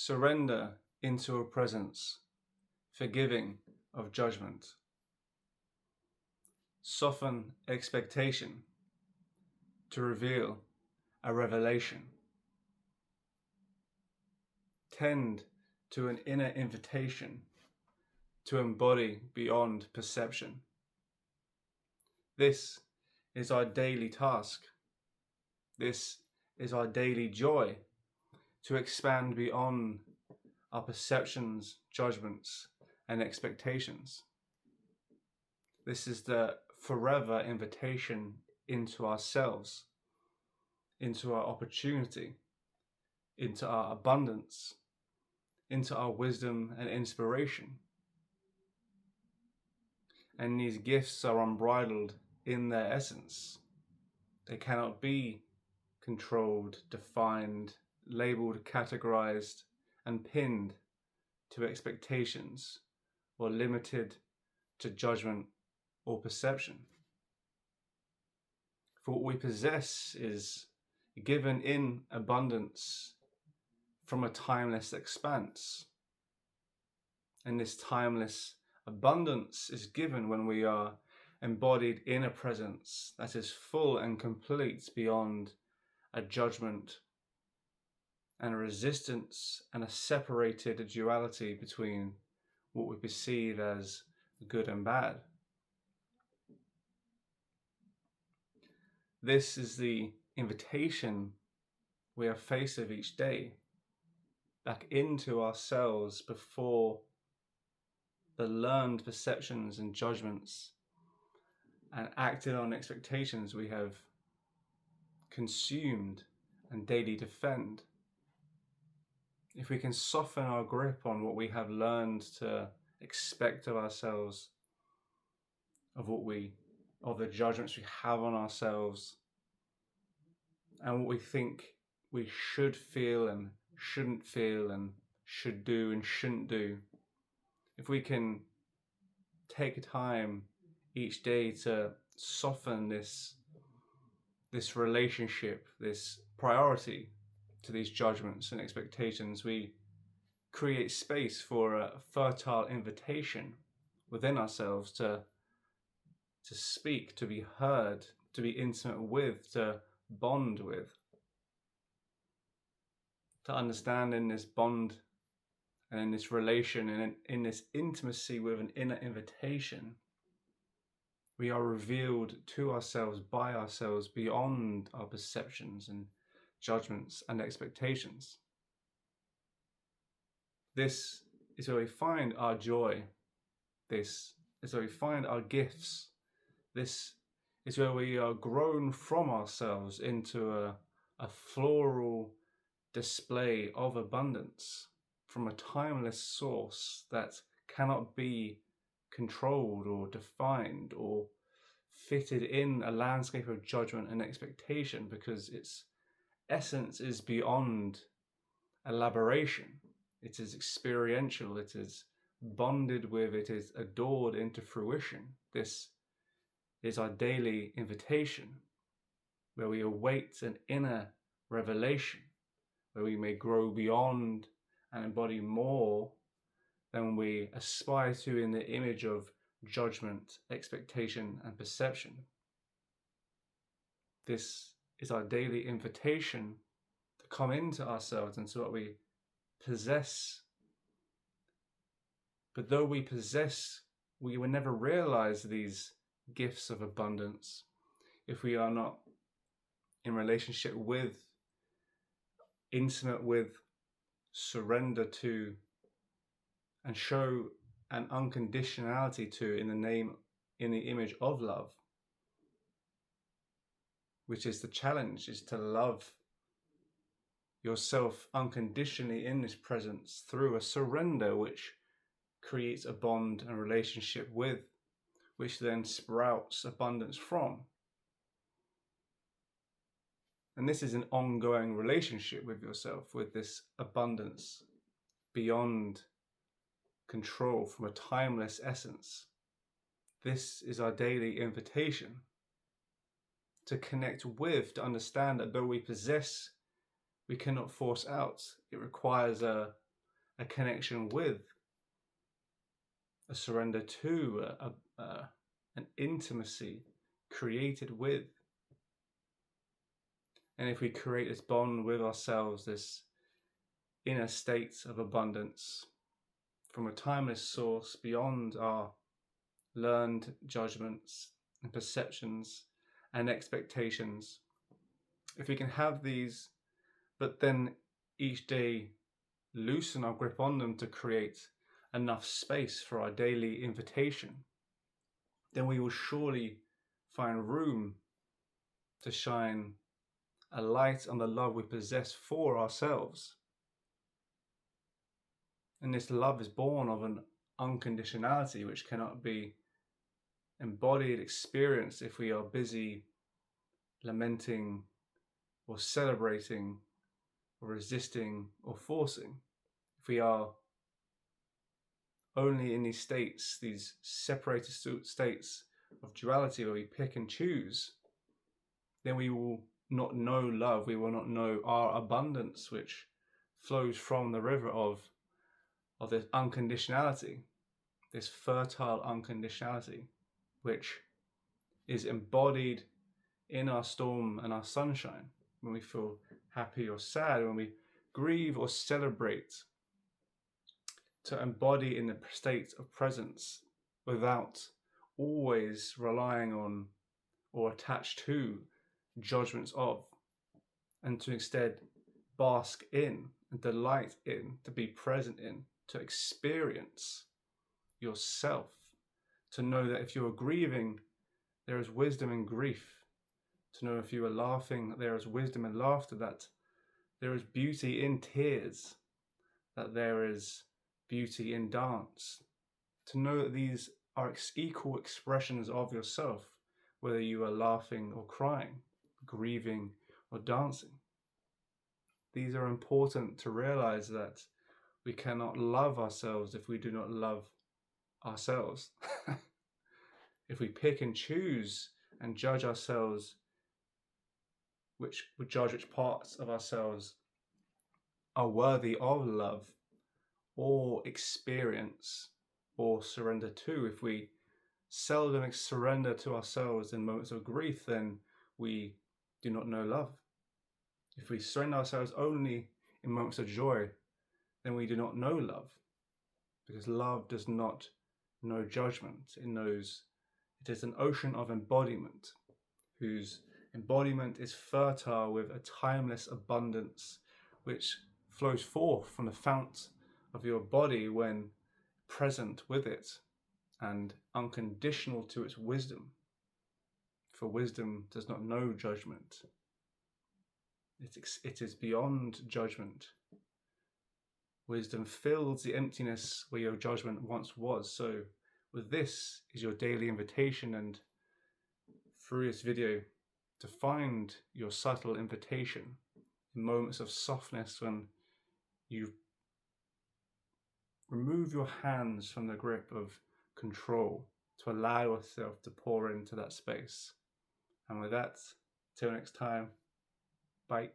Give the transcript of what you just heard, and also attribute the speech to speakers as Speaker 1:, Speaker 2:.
Speaker 1: surrender into a presence forgiving of judgment. Soften expectation to reveal a revelation. Tend to an inner invitation to embody beyond perception. This is our daily task. This is our daily joy, to expand beyond our perceptions, judgments, and expectations. This is the forever invitation into ourselves, into our opportunity, into our abundance, into our wisdom and inspiration. And these gifts are unbridled in their essence. They cannot be controlled, defined, labeled, categorized, and pinned to expectations or limited to judgment or perception. For what we possess is given in abundance from a timeless expanse. And this timeless abundance is given when we are embodied in a presence that is full and complete beyond a judgment and a resistance and a separated duality between what we perceive as good and bad. This is the invitation we are faced with each day, back into ourselves before the learned perceptions and judgments and acted on expectations we have consumed and daily defend. If we can soften our grip on what we have learned to expect of ourselves, of the judgments we have on ourselves, and what we think we should feel and shouldn't feel and should do and shouldn't do, if we can take time each day to soften this relationship, this priority to these judgments and expectations, we create space for a fertile invitation within ourselves to speak, to be heard, to be intimate with, to bond with, to understand in this bond and in this relation and in this intimacy with an inner invitation. We are revealed to ourselves by ourselves beyond our perceptions and judgments and expectations. This is where we find our joy. This is where we find our gifts. This is where we are grown from ourselves into a floral display of abundance from a timeless source that cannot be controlled or defined or fitted in a landscape of judgment and expectation, because its essence is beyond elaboration. It is experiential, it is bonded with, it is adored into fruition. This is our daily invitation, where we await an inner revelation, where we may grow beyond and embody more than we aspire to in the image of judgment, expectation, and perception. This is our daily invitation to come into ourselves and to what we possess. But though we possess, we will never realize these gifts of abundance if we are not in relationship with, intimate with, surrender to, and show an unconditionality to in the image of love, which is the challenge, is to love yourself unconditionally in this presence through a surrender which creates a bond and relationship with, which then sprouts abundance from. And this is an ongoing relationship with yourself, with this abundance beyond control from a timeless essence. This is our daily invitation to connect with, to understand that though we possess, we cannot force out. It requires a a connection with, a surrender to, an intimacy created with. And if we create this bond with ourselves, this inner state of abundance from a timeless source beyond our learned judgments and perceptions and expectations, if we can have these, but then each day loosen our grip on them to create enough space for our daily invitation, then we will surely find room to shine a light on the love we possess for ourselves. And this love is born of an unconditionality which cannot be embodied, experienced if we are busy lamenting or celebrating or resisting or forcing. If we are only in these states, these separated states of duality where we pick and choose, then we will not know love. We will not know our abundance, which flows from the river of this unconditionality, this fertile unconditionality, which is embodied in our storm and our sunshine, when we feel happy or sad, when we grieve or celebrate, to embody in the state of presence without always relying on or attached to judgments of, and to instead bask in and delight in, to be present in, to experience yourself, to know that if you are grieving, there is wisdom in grief, to know if you are laughing, that there is wisdom in laughter, that there is beauty in tears, that there is beauty in dance, to know that these are equal expressions of yourself, whether you are laughing or crying, grieving or dancing. These are important to realize, that we cannot love ourselves if we do not love ourselves. If we pick and choose and judge ourselves, which would judge which parts of ourselves are worthy of love or experience or surrender to, if we seldom surrender to ourselves in moments of grief, then we do not know love. If we surrender ourselves only in moments of joy, then we do not know love, because love does not know judgment. It is an ocean of embodiment, whose embodiment is fertile with a timeless abundance which flows forth from the fount of your body when present with it and unconditional to its wisdom. For wisdom does not know judgment. It is beyond judgment. Wisdom fills the emptiness where your judgment once was. So with this is your daily invitation, and through this video, to find your subtle invitation in moments of softness, when you remove your hands from the grip of control, to allow yourself to pour into that space. And with that, till next time, bye.